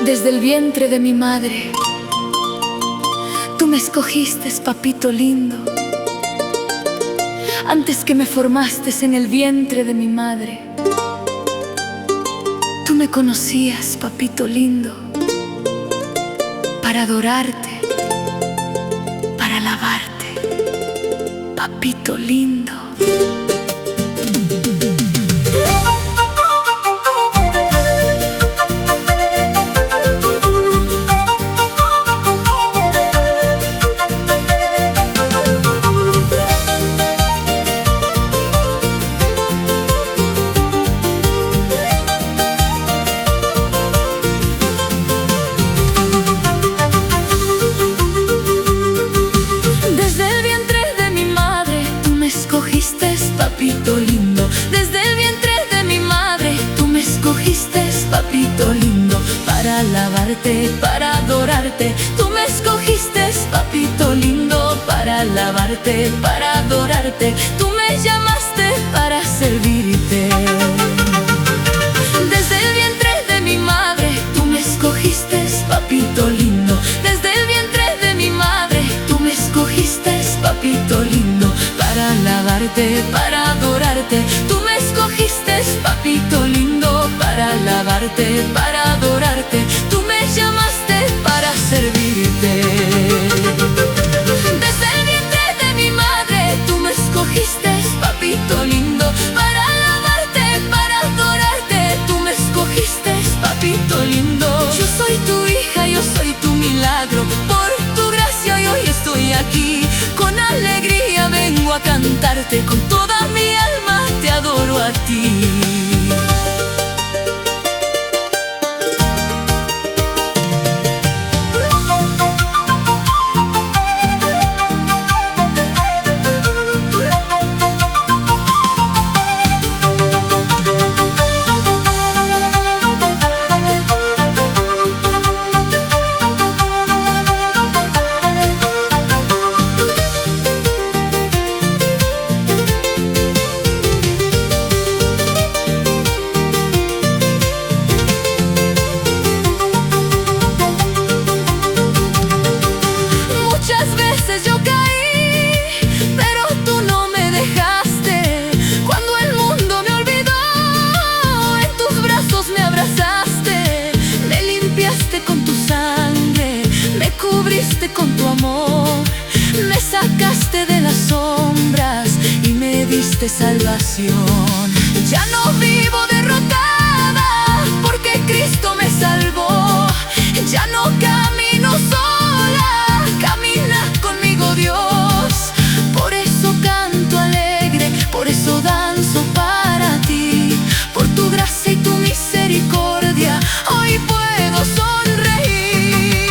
Desde el vientre de mi madre, tú me escogiste, papito lindo. Antes que me formaste en el vientre de mi madre, tú me conocías, papito lindo, para adorarte, para alabarte, papito lindo. Papito lindo, desde el vientre de mi madre, tú me escogiste, papito lindo, para alabarte, para adorarte. Tú me escogiste, papito lindo, para alabarte, para adorarte. Tú me llamaste para servirte. Desde el vientre de mi madre, tú me escogiste, papito lindo. Desde el vientre de mi madre, tú me escogiste, papito lindo, para alabarte, para adorarte. Tú me escogiste, papito lindo, para alabarte, para adorarte. Tú me llamaste para servirte. Desde el vientre de mi madre, tú me escogiste, papito lindo, para alabarte, para adorarte. Tú me escogiste, papito lindo. Yo soy tu hija, yo soy tu milagro. Por tu gracia yo hoy estoy aquí. Con alegría vengo a cantarte, con toda mi alma te adoro a ti. Yo caí, pero tú no me dejaste. Cuando el mundo me olvidó, en tus brazos me abrazaste. Me limpiaste con tu sangre, me cubriste con tu amor. Me sacaste de las sombras y me diste salvación. Ya no vivo derrotada, porque Cristo me salvó. Ya no camino sola, camina conmigo Dios. Por eso canto alegre, por eso danzo para ti. Por tu gracia y tu misericordia hoy puedo sonreír.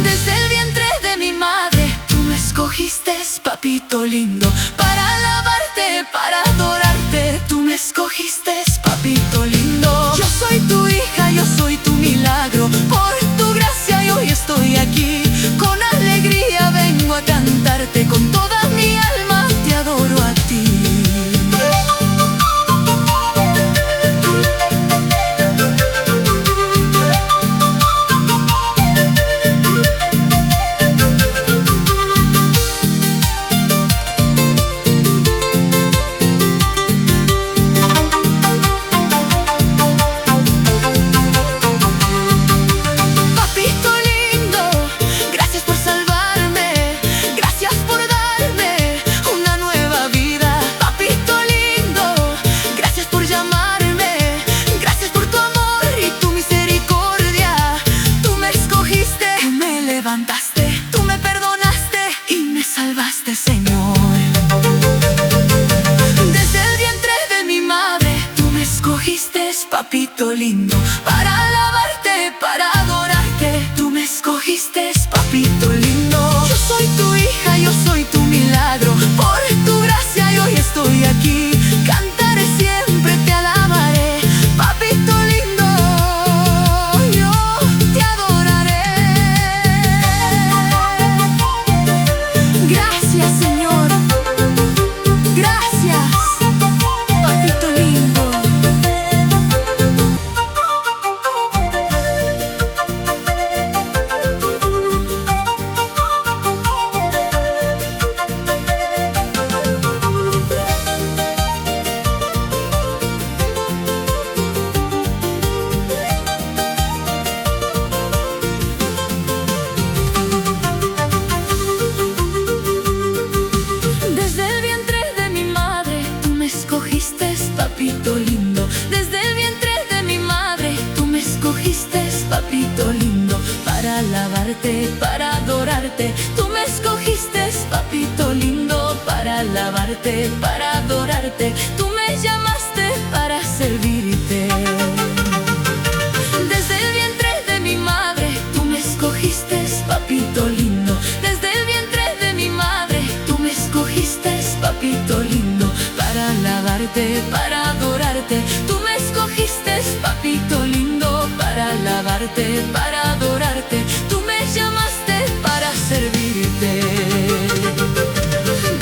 Desde el vientre de mi madre, tú me escogiste, papito lindo, para alabarte, para adorarte. Tú me escogiste, papito lindo. Yo soy tu hija, yo soy tu milagro. Por tu gracia yo hoy estoy aquí. Con alegría vengo a cantarte, con toda mi alma te adoro a ti. Tú me perdonaste y me salvaste, Señor. Desde el vientre de mi madre, tú me escogiste, papito lindo, para alabarte, para adorarte. Tú me escogiste, papito lindo. Yo soy tu hija, yo soy tu milagro. Por tu gracia yo hoy estoy aquí. Cantaré siempre, te alabaré, papito lindo. Yo te adoraré. Gracias, Señor. Gracias, papito lindo. papito lindo. Desde el vientre de mi madre, tú me escogiste, papito lindo. Para alabarte, para adorarte, tú me escogiste, papito lindo. Para alabarte, para adorarte, tú me llamaste para servirte. Desde el vientre de mi madre, tú me escogiste, papito lindo. Desde el vientre de mi madre, tú me escogiste, papito lindo. Para alabarte, para adorarte, tú me escogiste, papito lindo. Para alabarte, para adorarte, tú me llamaste para servirte.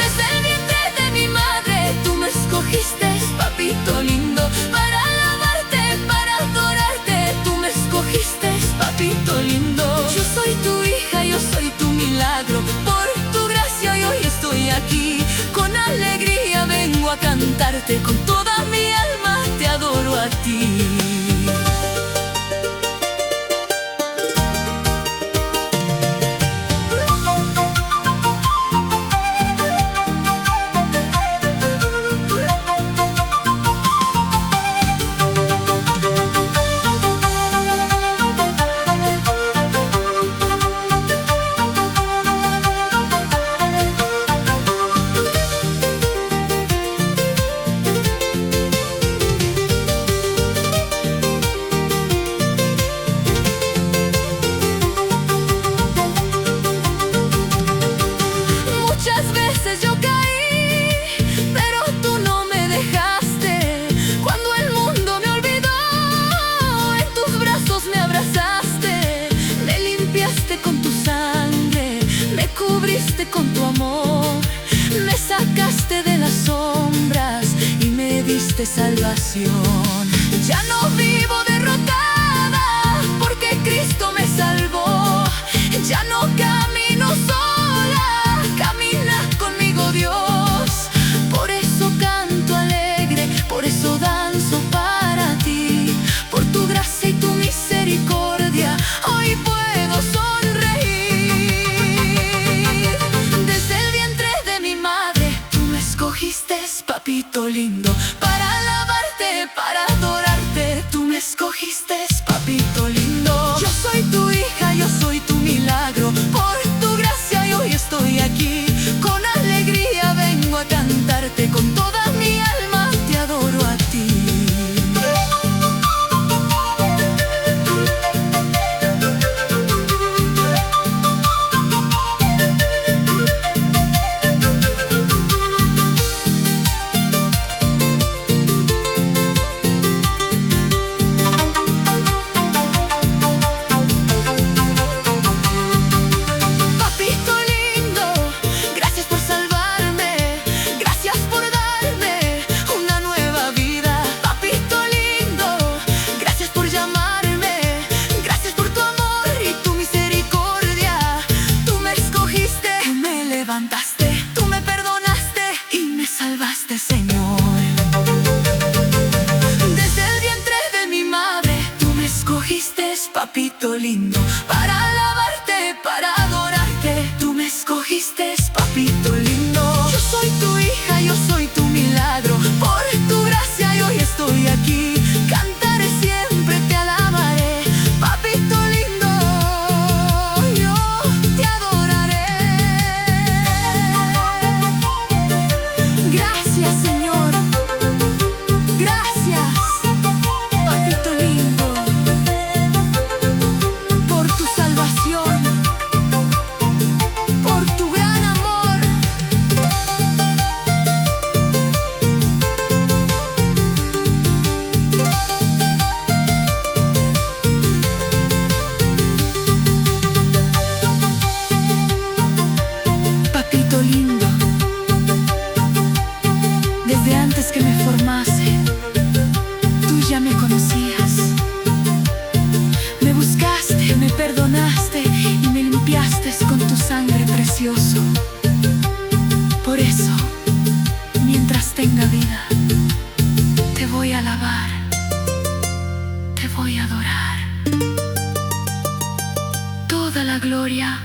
Desde el vientre de mi madre, tú me escogiste, papito lindo. Para alabarte, para adorarte, tú me escogiste, papito lindo. Yo soy tu hija, yo soy tu milagro. Por tu gracia y hoy estoy aquí. Con alegría vengo a cantarte, con toda mi alma te adoro a ti. Yo caí, pero tú no me dejaste. Cuando el mundo me olvidó, en tus brazos me abrazaste. Me limpiaste con tu sangre, me cubriste con tu amor. Me sacaste de las sombras y me diste salvación. Ya no vivo derrotada, porque Cristo me salvó. Ya no camino sola, camina conmigo Dios. Por eso canto alegre, por eso danzo para ti. Por tu gracia y tu misericordia, hoy puedo sonreír. Desde el vientre de mi madre, tú me escogiste, papito lindo. Para alabarte, para adorarte, tú me escogiste, papito lindo. Yo soy tu hija, yo soy tu milagro. Por tu gracia y hoy estoy aquí. Con alegría vengo a cantarte, con toda mi alma te adoro a ti. Tú me perdonaste y me salvaste, Señor. Desde el vientre de mi madre, tú me escogiste, papito lindo. Para alabarte, para adorarte, tú me escogiste, papito lindo. Yo soy tu hija, yo soy tu milagro. Por tu gracia y hoy estoy aquí. Cantaré siempre, te alabaré, papito lindo. Yo te adoraré. Gracias, Señor. Gracias, papito lindo, por tu salvación, por tu gran amor. Papito lindo, desde antes que me formase, tú ya me conocías. Me buscaste, me perdonaste y me limpiaste con tu sangre precioso. Por eso, mientras tenga vida, te voy a alabar, te voy a adorar. Toda la gloria